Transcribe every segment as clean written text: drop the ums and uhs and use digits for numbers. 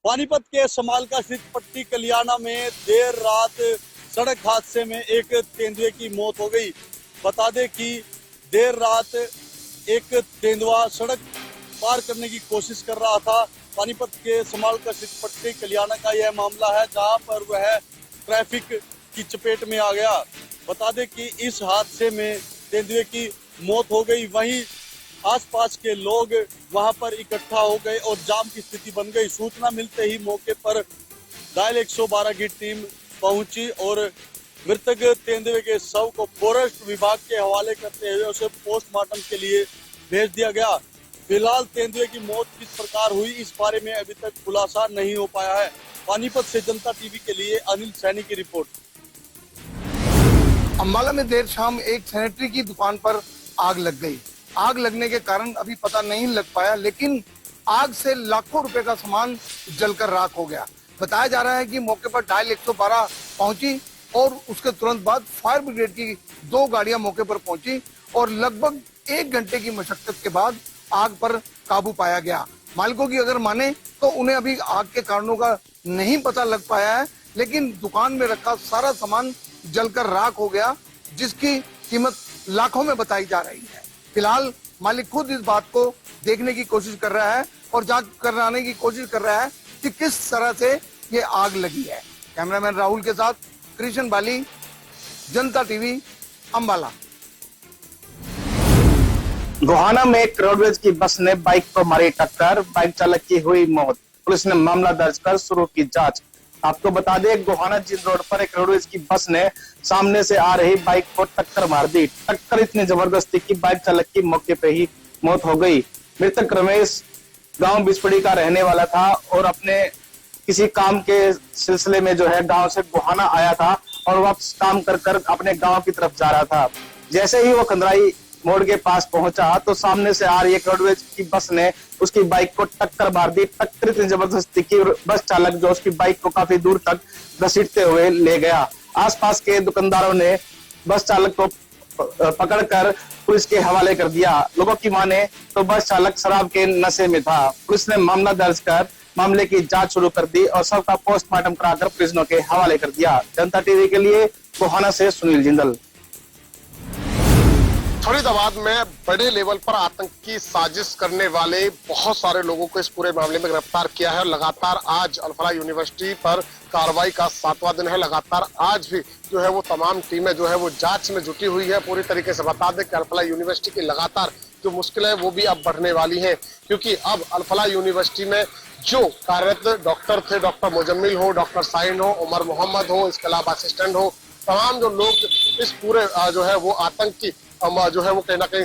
पानीपत के समालका स्थित पट्टी कलियाना में देर रात सड़क हादसे में एक तेंदुए की मौत हो गई। बता दें कि देर रात एक तेंदुआ सड़क पार करने की कोशिश कर रहा था। पानीपत के समालका स्थित पट्टी कलियाना का यह मामला है, जहां पर वह ट्रैफिक की चपेट में आ गया। बता दें कि इस हादसे में तेंदुए की मौत हो गई। वहीं आसपास के लोग वहां पर इकट्ठा हो गए और जाम की स्थिति बन गई। सूचना मिलते ही मौके पर डायल 112 की टीम पहुंची और मृतक तेंदुए के शव को फॉरेस्ट विभाग के हवाले करते हुए उसे पोस्टमार्टम के लिए भेज दिया गया। फिलहाल तेंदुए की मौत किस प्रकार हुई, इस बारे में अभी तक खुलासा नहीं हो पाया है। पानीपत से जनता टीवी के लिए अनिल सैनी की रिपोर्ट। अम्बाला में देर शाम एक सैनिटरी की दुकान पर आग लग गई। आग लगने के कारण अभी पता नहीं लग पाया, लेकिन आग से लाखों रुपए का सामान जलकर राख हो गया। बताया जा रहा है कि मौके पर डायल 112 पहुंची और उसके तुरंत बाद फायर ब्रिगेड की 2 गाड़ियां मौके पर पहुंची और लगभग 1 घंटे की मशक्कत के बाद आग पर काबू पाया गया। मालिकों की अगर माने तो उन्हें अभी आग के कारणों का नहीं पता लग पाया है, लेकिन दुकान में रखा सारा सामान जलकर राख हो गया, जिसकी कीमत लाखों में बताई जा रही है। फिलहाल मालिक खुद इस बात को देखने की कोशिश कर रहा है और जांच कराने की कोशिश कर रहा है कि किस तरह से ये आग लगी है। कैमरामैन राहुल के साथ कृष्ण बाली, जनता टीवी, अम्बाला। गोहाना में एक रोडवेज की बस ने बाइक को मारी टक्कर, बाइक चालक की हुई मौत। पुलिस ने मामला दर्ज कर शुरू की जांच। आपको बता दें, गोहाना जिन रोड पर एक रोडवेज की बस ने सामने से आ रही बाइक को टक्कर मार दी। टक्कर इतनी जबरदस्त थी कि बाइक चालक की मौके पे ही मौत हो गई। मृतक रमेश गांव बिस्पड़ी का रहने वाला था और अपने किसी काम के सिलसिले में जो है गांव से गोहाना आया था और वापस काम कर अपने गांव की तरफ जा रहा था। जैसे ही वो कंदराई मोड़ के पास पहुंचा तो सामने से आ रही एक रोडवेज की बस ने उसकी बाइक को टक्कर मार दी। टक्कर इतनी जबरदस्त थी कि बस चालक जो उसकी बाइक को काफी दूर तक घसीटते हुए ले गया। आसपास के दुकानदारों ने बस चालक को पकड़कर पुलिस के हवाले कर दिया। लोगों की माने तो बस चालक शराब के नशे में था। पुलिस ने मामला दर्ज कर मामले की जांच शुरू कर दी और शव का पोस्टमार्टम कराकर परिजनों के हवाले कर दिया। जनता टीवी के लिए गोहाना से सुनील जिंदल। फरीदाबाद में बड़े लेवल पर आतंक की साजिश करने वाले बहुत सारे लोगों को इस पूरे मामले में गिरफ्तार किया है और लगातार आज अल-फलाह यूनिवर्सिटी पर कार्रवाई का 7वां दिन है। लगातार आज भी जो है वो तमाम टीमें जो है वो जांच में जुटी हुई है। पूरी तरीके से बता दें कि अल-फलाह यूनिवर्सिटी की लगातार जो मुश्किलें वो भी अब बढ़ने वाली हैं, क्योंकि अब अल-फलाह यूनिवर्सिटी में जो कार्यरत डॉक्टर थे, डॉक्टर मुजम्मिल हो, डॉक्टर साइन हो, उमर मोहम्मद हो, इसके अलावा असिस्टेंट हो, तमाम जो लोग इस पूरे जो है वो आतंक की जो है वो कहीं ना कहीं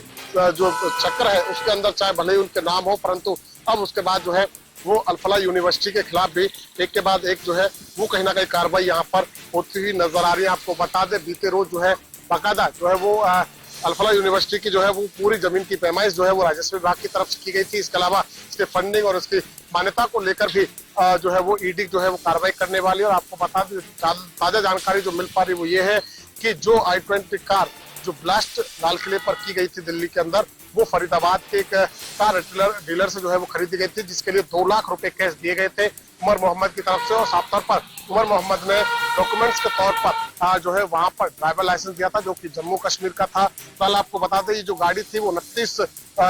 जो चक्र है उसके अंदर, चाहे भले ही उनके नाम हो, परंतु अब उसके बाद जो है वो अल-फलाह यूनिवर्सिटी के खिलाफ भी एक के बाद एक जो है वो कहीं ना कहीं कार्रवाई यहाँ पर होती हुई नजर आ रही है। आपको बता दें, बीते रोज जो है बाकायदा जो है वो अल-फलाह यूनिवर्सिटी की जो है वो पूरी जमीन की पैमाइश जो है वो राजस्व विभाग की तरफ से की गई थी। इसके अलावा इसके फंडिंग और उसकी मान्यता को लेकर भी जो है वो ईडी जो है वो कार्रवाई करने वाली है। और आपको बता दें, ताजा जानकारी जो मिल पा रही वो ये है कि जो i20 कार जो ब्लास्ट लाल किले पर की गई थी दिल्ली के अंदर, वो फरीदाबाद के एक कार डीलर से जो है वो खरीदी गई थी, जिसके लिए 2 लाख रुपए कैश दिए गए थे उमर मोहम्मद की तरफ से। और साफ तौर पर उमर मोहम्मद ने डॉक्यूमेंट्स के तौर पर जो है वहां पर ड्राइवर लाइसेंस दिया था, जो कि जम्मू कश्मीर का था। कल आपको बता दें, ये जो गाड़ी थी वो 29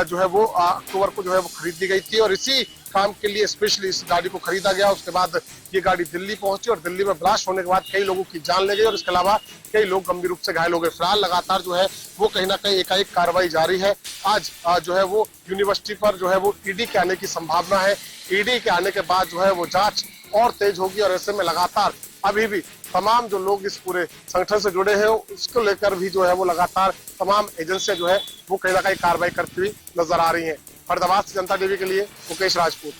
जो है वो अक्टूबर को जो है वो खरीदी गई थी और इसी काम के लिए स्पेशली इस गाड़ी को खरीदा गया। उसके बाद ये गाड़ी दिल्ली पहुंची और दिल्ली में ब्लास्ट होने के बाद कई लोगों की जान ले गई और इसके अलावा कई लोग गंभीर रूप से घायल हो गए। फिलहाल लगातार जो है वो कहीं ना कहीं एकाएक कार्रवाई जारी है। आज जो है वो यूनिवर्सिटी पर जो है वो ईडी के आने की संभावना है। ईडी के आने के बाद जो है वो जांच और तेज होगी और ऐसे में लगातार अभी भी तमाम जो लोग इस पूरे संगठन से जुड़े हैं उसको लेकर भी जो है वो लगातार तमाम एजेंसियां जो है वो कहीं ना कहीं कार्रवाई करती हुई नजर आ रही हैं। फरीदाबाद से जनता टीवी के लिए Mukesh Rajput.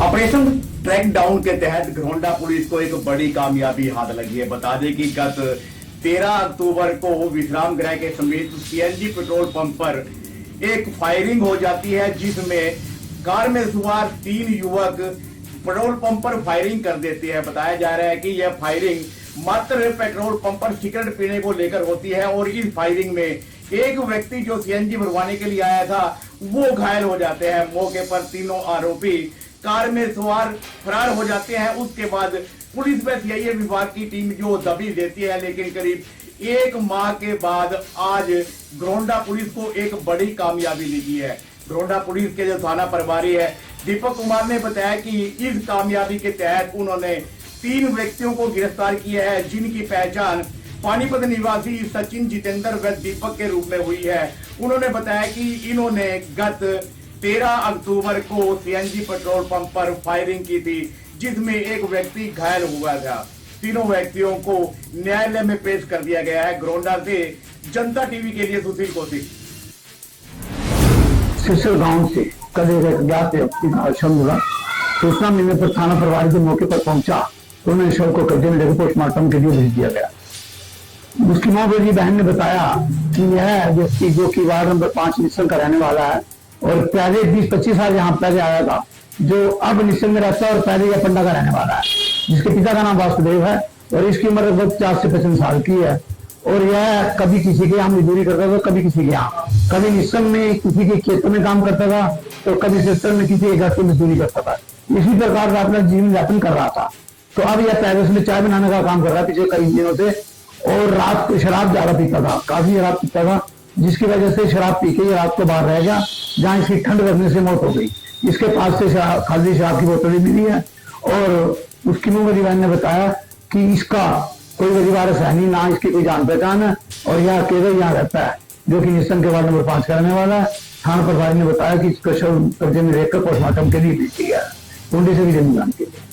Operation track down के तहत घरोंडा पुलिस को एक बड़ी कामयाबी हाथ लगी है। बता दें कि गत 13 अक्टूबर को विश्राम गृह के समीप सीएनजी पेट्रोल पंप पर एक फायरिंग हो जाती है, जिसमें कार में सवार 3 युवक पेट्रोल पंप पर फायरिंग कर देते हैं। बताया जा रहा है कि यह फायरिंग मात्र पेट्रोल पंप पर सिगरेट पीने को लेकर होती है और इस फायरिंग में एक व्यक्ति जो सीएनजी भरवाने के लिए आया था वो घायल हो जाते हैं। मौके पर तीनों आरोपी कार में सवार फरार हो जाते हैं। उसके बाद पुलिस व सीआईए विभाग की टीम जो दबिश देती है, लेकिन करीब 1 माह के बाद आज घरोंडा पुलिस को एक बड़ी कामयाबी मिली है। घरोंडा पुलिस के जो थाना प्रभारी है दीपक कुमार ने बताया कि इस कामयाबी के तहत उन्होंने 3 व्यक्तियों को गिरफ्तार किया है, जिनकी पहचान पानीपत निवासी सचिन, जितेंद्र व दीपक के रूप में हुई है। उन्होंने बताया कि इन्होंने गत 13 अक्टूबर को सीएनजी पेट्रोल पंप पर फायरिंग की थी, जिसमें एक व्यक्ति घायल हुआ था। तीनों व्यक्तियों को न्यायालय में पेश कर दिया गया है। घरोंडा से जनता टीवी के लिए सुशील कौशिक। सिरसर गांव से कल एक अज्ञात व्यक्ति का शव मिला। सूचना मिलने पर थाना प्रभारी जो मौके पर पहुंचा तो उन्हें शव को कब्जे में लेकर पोस्टमार्टम के लिए भेज दिया गया। उसकी मां बेटी बहन ने बताया कि यह व्यक्ति जो कि वार्ड नंबर 5 निस्सन का रहने वाला है और पहले 20-25 साल यहाँ पहले आया था, जो अब निस्सन में रहता है और पहले यह पंडा का रहने वाला है, जिसके पिता का नाम वासुदेव है और इसकी उम्र लगभग 50 से 55 साल की है। और यह कभी किसी के यहाँ मजदूरी करता था, कभी किसी के यहाँ, कभी निस्सन में किसी के खेतों में काम करता था तो कभी सिस्टर में किसी के घर की मजदूरी करता था। इसी प्रकार से अपना जीवन यापन कर रहा था। तो अब यह पैलेस में चाय बनाने का काम कर रहा है पिछले कई दिनों से, और रात को शराब ज्यादा पीता था, काफी शराब पीता था, जिसकी वजह से शराब पी के रात को बाहर रह गया, जहाँ इसकी ठंड लगने से मौत हो गई। इसके पास से खाली शराब की बोतल भी मिली है और उसकी मुंह बहन ने बताया कि इसका कोई वजीवारस है नहीं, ना इसकी कोई जान पहचान है और यह अकेले यहाँ रहता है, जो कि निस्सन के वार्ड नंबर 5 का रहने वाला है। थाना प्रभारी ने बताया कि इसका शव कब्जे में लेकर पोस्टमार्टम के लिए भेज दिया है। कुंडी से भी जमीन के लिए।